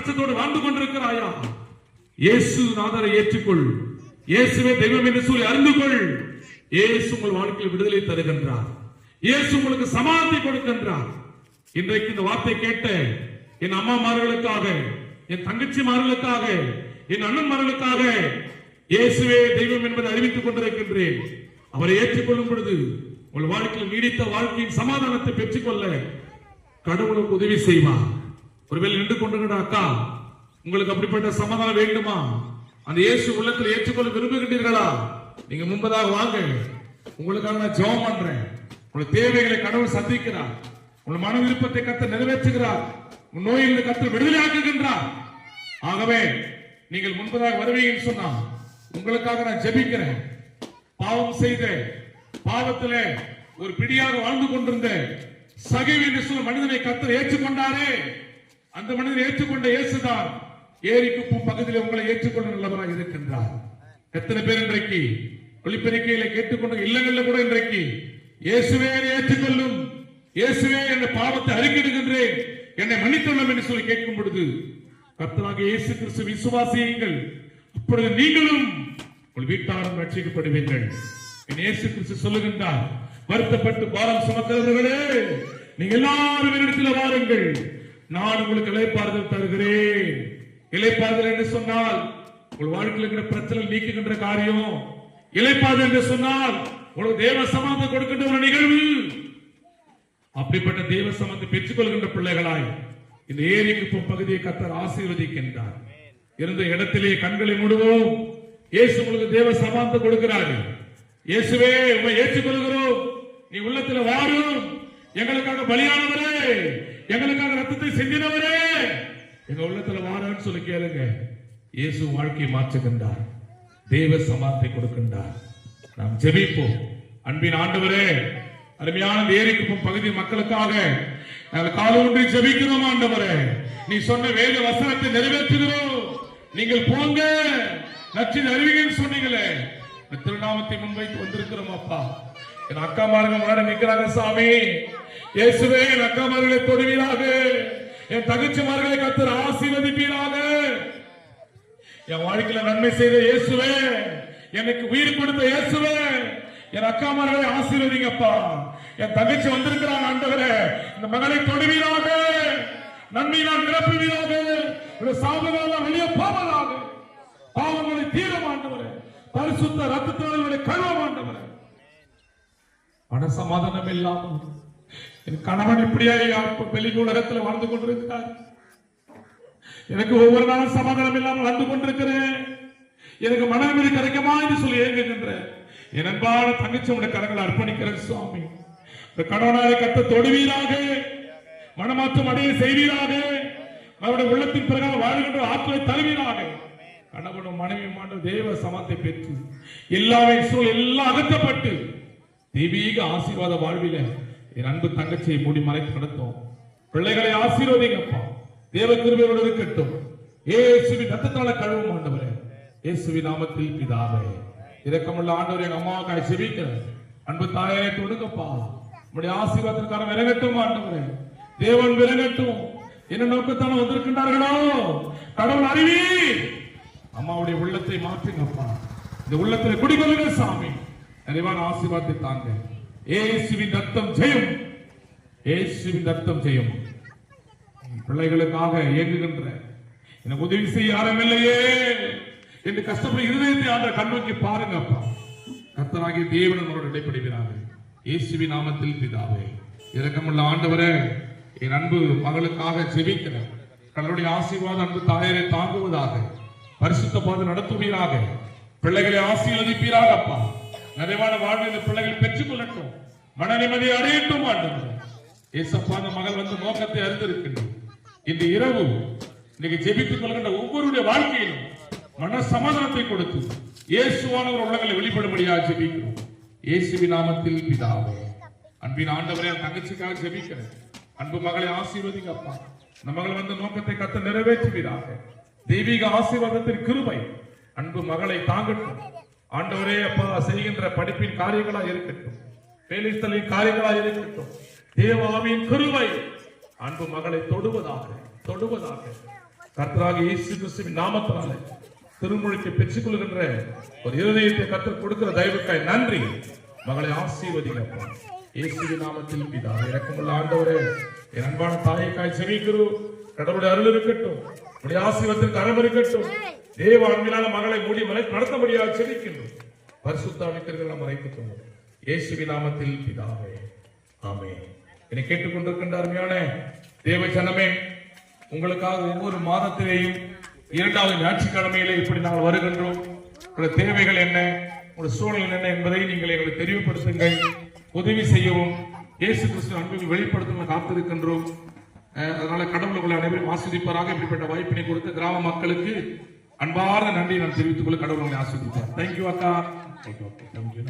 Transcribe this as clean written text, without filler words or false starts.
மனச்சத்தோடு வாழ்ந்து கொண்டிருக்கிறாயா? இயேசு நாதரை ஏற்றுக்கொள். இயேசுவே தெய்வம் என்று சொல்லி அறிந்து கொள். இயேசு உங்கள் வாழ்க்கையில் விடுதலை தருகின்றார். இயேசு உங்களுக்கு சமாதானத்தை கொடுக்கின்றார். இன்றைக்கு இந்த வார்த்தை கேட்ட என் அம்மாமார்களுக்காக, என் தங்கச்சிமார்களுக்காக, என் அண்ணன்மார்களுக்காக இயேசுவே தெய்வம் என்பதை அறிவித்துக் கொண்டிருக்கின்றேன். அவரை ஏற்றுக்கொள்ளும் பொழுது உங்கள் வாழ்க்கையில் நீடித்த வாழ்க்கையின் சமாதானத்தை பெற்றுக்கொள்ள கடவுளுக்கு உதவி செய்வார். ஒருவேளை நின்று கொண்டிருக்கிற அக்கா, உங்களுக்கு அப்படிப்பட்ட சமாதானம் வேண்டுமா? அந்த இயேசு உள்ளத்தில் ஏற்றுக்கொள்ள விரும்புகின்றீர்களா? நீங்க முன்பதாக வாங்க. உங்களுக்காக நான் ஜெபம் பண்றேன். உங்கள் தேவைகளை கடவுள் சந்திக்கிறார். உங்கள் மன விருப்பத்தை கர்த்தர் நிறைவேற்றுகிறார். உங்கள் நோயிலிருந்து கர்த்தர் விடுதலை ஆக்குகின்றார். ஆகவே நீங்கள் முன்பதாக வருவீங்கன்னு சொன்னா உங்களுக்காக நான் ஜெபிக்கிறேன். பாவம் செய்த, பாவத்திலே ஒரு பிடியாக வாழ்ந்து கொண்டிருந்த சகைவு என்று சொல்ல மனிதனை கர்த்தர் ஏற்றுக்கொண்டாரே, அந்த மனிதனை ஏற்றுக்கொண்ட இயேசுதான் ஏரிக்குப்பும் பகுதியில் உங்களை ஏற்றுக்கொள்ள நல்லவராக இருக்கின்றார். எத்தனை பேர் இன்றைக்கு ஒளிப்பெருக்கையில கேட்டுக்கொண்ட இல்லங்கள்ல கூட இன்றைக்கு இயேசுவே ஏற்றுக்கொள்ளும், இயேசுவே என்ற பாவத்தை அறிக்கையிடுகின்றேன், என்னை மன்னித்துள்ளோம் என்று சொல்லி கேட்கும் பொழுது கர்த்தராகிய இயேசு கிறிஸ்து விசுவாசியுங்கள், அப்பொழுது நீங்களும் உங்கள் வீட்டாரும் ரட்சிக்கப்படுவீர்கள். இயேசு கிறிஸ்து சொல்லுகின்றார், வருத்தப்பட்டு பாரம் சுமக்கிறவர்களே நீங்க எல்லாரும் என்னிடத்தில் வாருங்கள், நான் உங்களுக்கு இளைப்பாறுதல் தருகிறேன். இளைப்பாறுதல் என்று சொன்னால் உங்கள் வாழ்க்கையில் இருக்கிற பிரச்சனை நீக்குகின்ற காரியம். இளைப்பாறுதல் என்று சொன்னால் உங்களுக்கு தேவ சமாதானம் கொடுக்கின்ற ஒரு நிகழ்வு. அப்படிப்பட்ட தேவ சமாதானத்தை பெற்றுக் கொள்கின்ற பிள்ளைகளாய் இந்த ஏரிக்கு பகுதியை கர்த்தர் ஆசீர்வதிக்கின்றார். இருந்த இடத்திலே கண்களை மூடுவோம். இயேசு உங்களுக்கு தேவ சமாதானத்தை கொடுக்கிறார்கள். இயேசுவே உம்மை ஏற்றுக்கொள்கிறோம், நீ உள்ளத்தில் வாரும், எங்களுக்காக பலியானவரே, எங்களுக்காக ரத்தத்தை சிந்தினவரே, எங்க உள்ளத்துல வாரன்னு சொல்லி கேளுங்க. இயேசு வாழ்க்கையை மாற்றுகின்றார், தேவ சமாதானத்தை கொடுக்கின்றார். நாம் ஜெபிப்போம். அன்பின் ஆண்டவரே, அருமையான ஏரிக்குப்பம் பகுதி மக்களுக்காக நாங்கள் காலூன்றி ஜெபிக்கிறோம். ஆண்டவரே, நீ சொன்ன வேத வசனத்தை நிறைவேற்றுகிறோம். நீங்கள் போங்க, நச்சின் அறிவிங்கன்னு சொன்னீங்களே, திருநாமத்தை முன்வைத்து வந்திருக்கிறோம். அப்பா, என் அக்காமார்கள் முன்னாடி நிற்கிறாங்க சாமி. இயேசுவே என் அக்காமார்களை தொடுவீராக, என் தகச்சிமார்களை கர்த்தர் ஆசீர்வதிப்பீராக. என் வாழ்க்கையில நன்மை செய்த இயேசுவே, எனக்கு உயிர் கொடுத்த இயேசுவே, என் அக்காமார்களை ஆசீர்வதிங்கப்பா. என் தங்கச்சி வந்திருக்கிறான் ஆண்டவரே, இந்த மகளை தொடுவீராக, நன்மையினால் நிரப்புவீராக, சாபங்கள் வெளியே போவதாக, பாவங்களை தீரம் ஆண்டவரே, பரிசுத்த ரத்தத்தினாலே கழுவ ஆண்டவரே. மன சமாதானம் இல்லாமல் என் கணவன் இப்படியா வெளி உலகத்தில் வாழ்ந்து கொண்டிருக்கிறார். எனக்கு ஒவ்வொரு நாளும் சமாதானம் இல்லாமல் வாழ்ந்து கொண்டிருக்கிறேன். எனக்கு மன நிம்மதி கிடைக்குமா என்று சொல்லி ஏங்குகின்ற என் அன்பான தங்கச்சி உடைய கரங்களை அர்ப்பணிக்கிறேன் சுவாமி. இந்த கணவனாரை கர்த்தர் தொடுவீராக, மனமாற்றம் அடைய செய்வீராக, அவருடைய உள்ளத்தின் பிரகாரம் வாழ்கின்ற ஆற்றலை தருவீராக. கணவனும் மனைவியும் தேவ சமாதானத்தை பெற்று எல்லாமே எல்லாம் அகற்றப்பட்டு தெய்வீக ஆசீர்வாத வாழ்வில என் அன்பு தங்கச்சியை மூடி மறைத்து நடத்தும். பிள்ளைகளை ஆசீர்வதிங்கப்பா, தேவ கிருபையோடு இருக்கட்டும். இயேசுவின் ரத்தத்தால கழுவும் ஆண்டவரே, இயேசுவின் நாமத்தில் பிதாவே. இரக்கமுள்ள ஆண்டவரே, எங்க அம்மாவுக்காக ஜெபிக்கிறேன். அன்பு தாயே தொடுங்கப்பா, உங்களுடைய ஆசீர்வாதத்திற்கான விலகட்டும் ஆண்டவரே, தேவன் விலகட்டும். என்ன நோக்கத்தான வந்திருக்கின்றார்களோ கடவுள் அறிவி. அம்மாவுடைய உள்ளத்தை மாற்றுங்கப்பா, இந்த உள்ளத்தில் குடிகொள்ளுங்க சாமி. நிறைவான ஆசீர்வாதத்தை தாங்க. இயேசுவின் ரத்தம் ஜெயம், இயேசுவின் ரத்தம் ஜெயம். பிள்ளைகளுக்காக இயங்குகின்ற எனக்கு உதவி செய்ய யாரும் இல்லையே என்று கஷ்டப்படும் இருதயத்தை ஆண்ட கண்ணோக்கி பாருங்க அப்பா. கர்த்தராகிய தேவன் நம்மளோடு இடைப்படுகிறார்கள். இயேசுவின் நாமத்தில் பிதாவே. இரக்கமுள்ள ஆண்டவரே, என் அன்பு மகளுக்காக ஜெபிக்கிறேன். கடவுளுடைய ஆசீர்வாதம் அன்பு தாயரை தாங்குவதாக, பரிசுத்த பாதை நடத்துவீராக, பிள்ளைகளை ஆசீர்வதிப்பீராக அப்பா. நிறைவான வாழ்வு இந்த பிள்ளைகள் பெற்றுக் கொள்ளட்டும், மன நிம்மதி அடையட்டும் ஆண்டவரே. ஏசப்பா, அந்த மகள் வந்து நோக்கத்தை அறிந்திருக்கின்றோம். இந்த இரவு இன்னைக்கு ஜெபித்துக் கொள்கின்ற ஒவ்வொருடைய வாழ்க்கையிலும் மன சமாதானத்தை கொடுத்து இயேசுவானவர் உள்ளங்களை வெளிப்படும்படியாக ஜெபிக்கிறோம். இயேசுவின் நாமத்தில் பிதாவே. அன்பின் ஆண்டவரே, தங்கச்சிக்காக ஜெபிக்கிறேன். அன்பு மகளை ஆசீர்வதிங்க அப்பா. இந்த மகள் வந்து நோக்கத்தை கர்த்தர் நிறைவேற்றுவீராக. தெய்வீக ஆசீர்வாதத்தின் கிருபை அன்பு மகளை தாங்கட்டும் ஆண்டவரே. அப்பா, செய்கின்ற படிப்பின் காரியங்களா இருக்கட்டும், வேலைத்தலின் காரியங்களா இருக்கட்டும், தேவ ஆவியின் கிருபை அன்பு மகளை தொடுவதாக தொடுவதாக. கர்த்தராகிய இயேசு கிறிஸ்துவின் நாமத்தினாலே திருமுழுக்கை பெற்றுக் கொள்கின்ற ஒரு இருதயத்தை கர்த்தர் கொடுக்கிற தயவுக்காய் நன்றி. மகளை ஆசீர்வதிங்க. இயேசுவின் நாமத்தில் பிதாவே, இரக்கமுள்ள ஆண்டவரே, என் அன்பான தாயைக்காய் செபிக்கிறோம். கடவுளுடைய அருள் இருக்கட்டும், உடைய ஆசீர்வாதத்திற்கு அறம் இருக்கட்டும். தேவ அன்பிலான மகளை மூடி மலை நடத்தபடியாக செபிக்கின்றோம். பரிசுத்த ஆவியானவரை நாம் அழைத்துக்கொள்வோம். இயேசுவின் நாமத்தில் பிதாவே, ஆமென். என்னை கேட்டுக்கொண்டிருக்கின்ற அருமையான தேவ ஜனமே, உங்களுக்காக ஒவ்வொரு மாதத்திலேயும் 2வது ஞாயிற்றுக்கிழமையிலே இப்படி நாங்கள் வருகின்றோம். உங்களுடைய தேவைகள் என்ன, உங்களுடைய சூழல் என்ன என்பதை நீங்கள் எங்களுக்கு தெரியப்படுத்துங்கள். உதவி செய்யவும் இயேசு கிறிஸ்து அன்பை வெளிப்படுத்த காத்திருக்கின்றோம். அதனால கடவுள் உங்களை அனைவரும் ஆஸ்வதிப்பாராக. இப்படிப்பட்ட வாய்ப்பினை கொடுத்த கிராம மக்களுக்கு அன்பார்ந்த நன்றி நான் தெரிவித்துக் கொள்ள கடவுள் உங்களை ஆஸ்வதிப்பார். தேங்க்யூ அக்கா.